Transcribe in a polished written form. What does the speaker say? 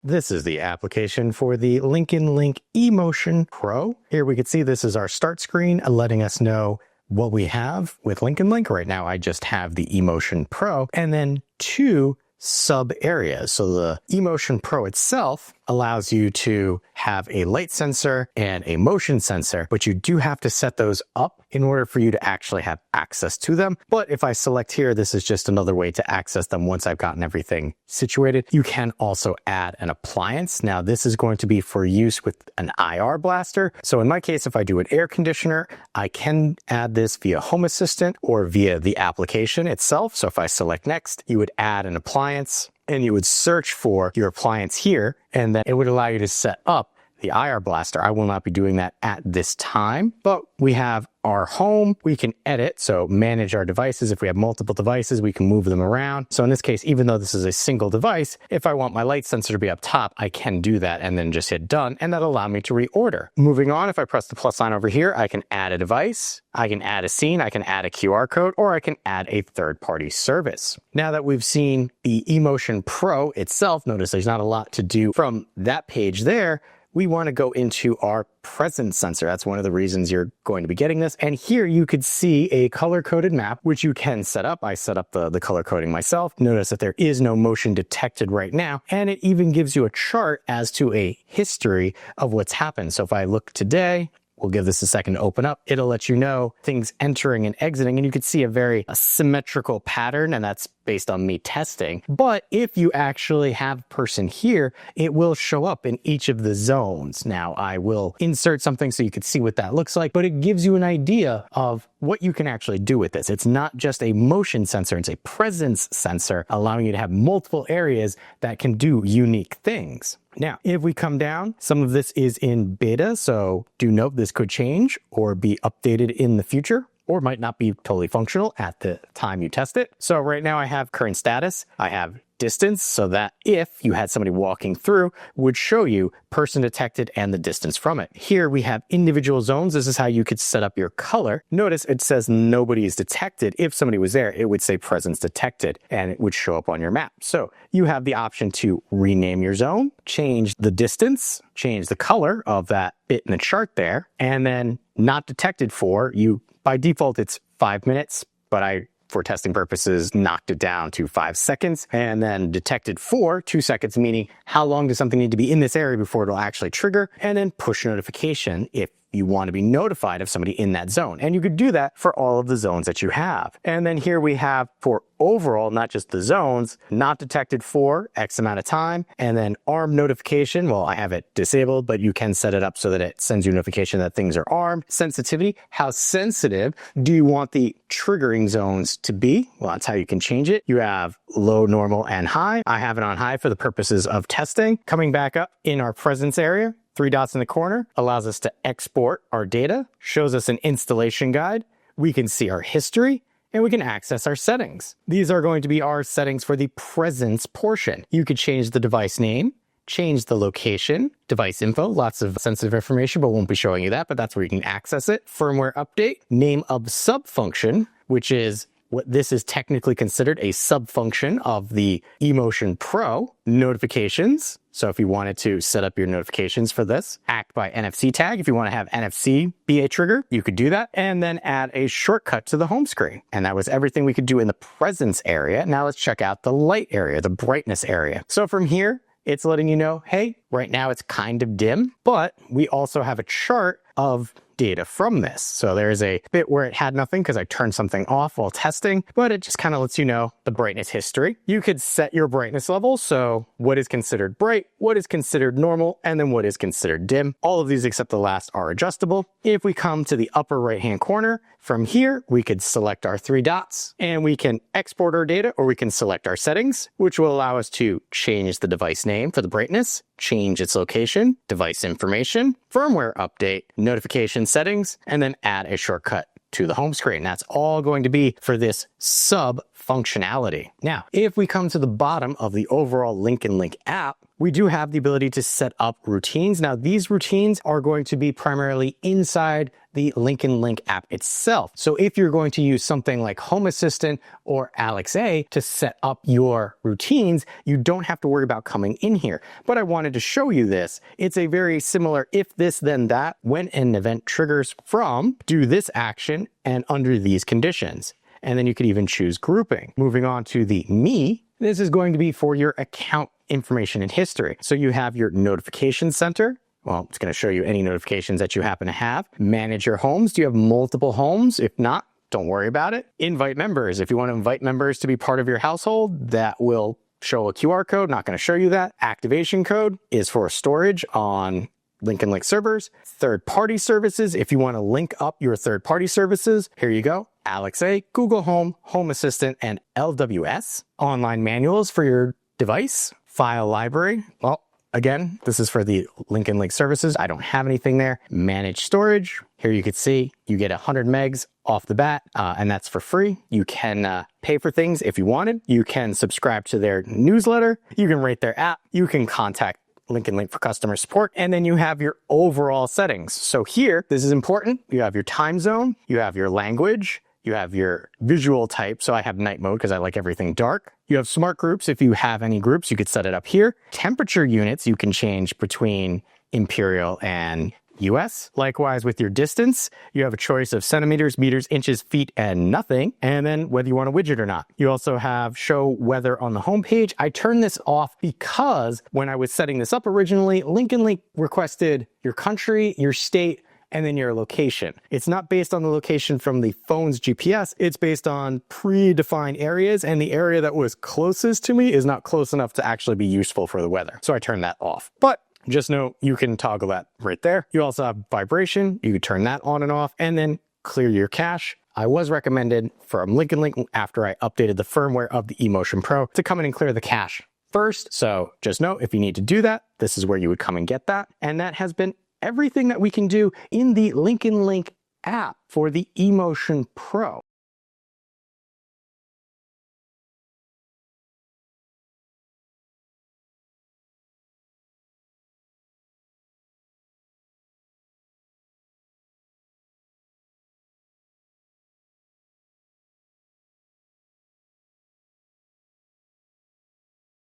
This is the application for the LinknLink EmotionPro. Here we can see this is our start screen letting us know what we have with LinknLink. Right now I just have the EmotionPro and then two sub areas. So the EmotionPro itself allows you to have a light sensor and a motion sensor, but you do have to set those up in order for you to actually have access to them. But if I select here, this is just another way to access them once I've gotten everything situated. You can also add an appliance. Now this is going to be for use with an IR blaster. So in my case, if I do an air conditioner, I can add this via Home Assistant or via the application itself. So if I select next, you would add an appliance and you would search for your appliance here, and then it would allow you to set up the IR blaster. I will not be doing that at this time, but we have our home. We can edit, so manage our devices. If we have multiple devices, we can move them around. So in this case, even though this is a single device, if I want my light sensor to be up top, I can do that and then just hit done, and that'll allow me to reorder. Moving on, if I press the plus sign over here, I can add a device, I can add a scene, I can add a QR code, or I can add a third-party service. Now that we've seen the EmotionPro itself, notice there's not a lot to do from that page there. We want to go into our presence sensor. That's one of the reasons you're going to be getting this. And here you could see a color-coded map, which you can set up. I set up the color coding myself. Notice that there is no motion detected right now. And it even gives you a chart as to a history of what's happened. So if I look today, we'll give this a second to open up. It'll let you know things entering and exiting, and you can see a very symmetrical pattern, and that's based on me testing. But if you actually have a person here, it will show up in each of the zones. Now, I will insert something so you can see what that looks like, but it gives you an idea of what you can actually do with this. It's not just a motion sensor, it's a presence sensor, allowing you to have multiple areas that can do unique things. Now, if we come down, some of this is in beta, so do note this could change or be updated in the future, or might not be totally functional at the time you test it. So right now I have current status, I have distance, so that if you had somebody walking through, would show you person detected and the distance from it. Here we have individual zones. This is how you could set up your color. Notice it says nobody is detected. If somebody was there, it would say presence detected and it would show up on your map. So you have the option to rename your zone, change the distance, change the color of that bit in the chart there, and then not detected for you. By default, it's 5 minutes, but for testing purposes, knocked it down to 5 seconds, and then detected for 2 seconds, meaning how long does something need to be in this area before it'll actually trigger, and then push notification if you want to be notified of somebody in that zone. And you could do that for all of the zones that you have. And then here we have for overall, not just the zones, not detected for X amount of time, and then armed notification. Well, I have it disabled, but you can set it up so that it sends you a notification that things are armed. Sensitivity, how sensitive do you want the triggering zones to be? Well, that's how you can change it. You have low, normal, and high. I have it on high for the purposes of testing. Coming back up in our presence area, 3 dots in the corner allows us to export our data, shows us an installation guide. We can see our history, and we can access our settings. These are going to be our settings for the presence portion. You could change the device name, change the location, device info, lots of sensitive information, but won't be showing you that, but that's where you can access it. Firmware update, name of sub function, which is what this is technically considered a sub-function of the EmotionPro. Notifications. So if you wanted to set up your notifications for this, act by NFC tag. If you want to have NFC be a trigger, you could do that, and then add a shortcut to the home screen. And that was everything we could do in the presence area. Now let's check out the light area, the brightness area. So from here, it's letting you know, hey, right now it's kind of dim, but we also have a chart of data from this. So there's a bit where it had nothing because I turned something off while testing, but it just kind of lets you know the brightness history. You could set your brightness level. So what is considered bright, what is considered normal, and then what is considered dim. All of these except the last are adjustable. If we come to the upper right-hand corner, from here, we could select our 3 dots and we can export our data, or we can select our settings, which will allow us to change the device name for the brightness, change its location, device information, firmware update, notification settings, and then add a shortcut to the home screen. That's all going to be for this sub functionality. Now, if we come to the bottom of the overall LinknLink app, we do have the ability to set up routines. Now, these routines are going to be primarily inside the LinknLink app itself. So if you're going to use something like Home Assistant or Alexa to set up your routines, you don't have to worry about coming in here. But I wanted to show you this. It's a very similar if this then that when an event triggers from do this action and under these conditions. And then you could even choose grouping. Moving on to the Me, this is going to be for your account information and history. So you have your notification center. Well, it's going to show you any notifications that you happen to have. Manage your homes. Do you have multiple homes? If not, don't worry about it. Invite members. If you want to invite members to be part of your household, that will show a QR code. Not going to show you that. Activation code is for storage on LinknLink servers. Third-party services. If you want to link up your third-party services, here you go. Alexa, Google Home, Home Assistant, and LWS. Online manuals for your device. File library. Well, again, this is for the LinknLink services. I don't have anything there. Manage storage. Here you can see you get 100 megs off the bat, and that's for free. You can pay for things if you wanted. You can subscribe to their newsletter. You can rate their app. You can contact LinknLink for customer support, and then you have your overall settings. So here, this is important. You have your time zone. You have your language. You have your visual type. So I have night mode because I like everything dark. You have smart groups. If you have any groups, you could set it up here. Temperature units, you can change between imperial and US. Likewise with your distance, you have a choice of centimeters, meters, inches, feet, and nothing. And then whether you want a widget or not. You also have show weather on the homepage. I turned this off because when I was setting this up originally, LinknLink requested your country, your state, and then your location. It's not based on the location from the phone's GPS. It's based on predefined areas, and the area that was closest to me is not close enough to actually be useful for the weather. So I turned that off. But just know you can toggle that right there. You also have vibration. You can turn that on and off, and then clear your cache. I was recommended from LinknLink after I updated the firmware of the eMotionPro to come in and clear the cache first. So just know if you need to do that, this is where you would come and get that. And that has been everything that we can do in the LinknLink app for the eMotionPro.